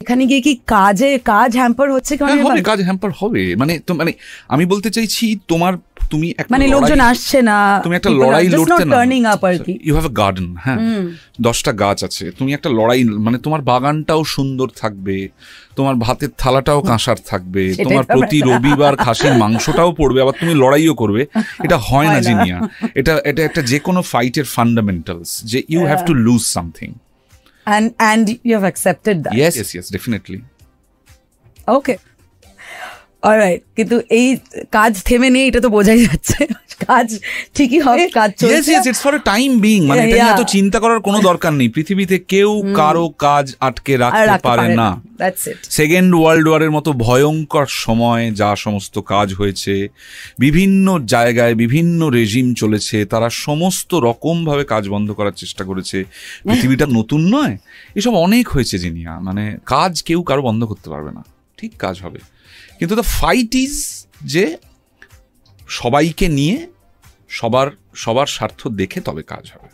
এখানে গিয়ে কি কাজ হ্যাম্পার হচ্ছে? কাজ হ্যাম্পার হবে, মানে আমি বলতে চাইছি তুমি একটা মানে লোকজন আসছে না, তুমি একটা লড়াই লড়তে না, ইউ হ্যাভ আ গার্ডেন, হ্যাঁ 10টা গাছ আছে, তুমি একটা লড়াই, মানে তোমার বাগানটাও সুন্দর থাকবে, তোমার ভাতের থালাটাও কাঁসার থাকবে, তোমার প্রতি রবিবার খাসির মাংসটাও পড়বে, আবার তুমি লড়াইও করবে। এটা হয় না জিনিয়া, এটা একটা যে কোনো ফাইটের ফান্ডামেন্টালস, যে you have to lose something and you have accepted that. Yes, definitely. Okay. Alright, কিন্তু এই কাজ থেমে নেই, এটা তো বোঝাই যাচ্ছে। কাজ ঠিকই হবে, কাজ চলছে। Yes, it's for a time being, মানে এটা নিয়ে তো চিন্তা করার কোনো দরকার নেই। পৃথিবীতে কেউ কারো কাজ আটকে রাখতে পারে না। সেকেন্ড ওয়ার্ল্ড ওয়ারের মতো ভয়ঙ্কর সময় যা সমস্ত কাজ হয়েছে, বিভিন্ন জায়গায় বিভিন্ন রেজিম চলেছে, তারা সমস্ত রকমভাবে কাজ বন্ধ করার চেষ্টা করেছে। পৃথিবীটা নতুন নয়, এসব অনেক হয়েছে জিনিয়া, মানে কাজ কেউ কারো বন্ধ করতে পারবে না, ঠিক কাজ হবে। কিন্তু দ্য ফাইট ইজ যে সবাইকে নিয়ে সবার স্বার্থ দেখে তবে কাজ হবে।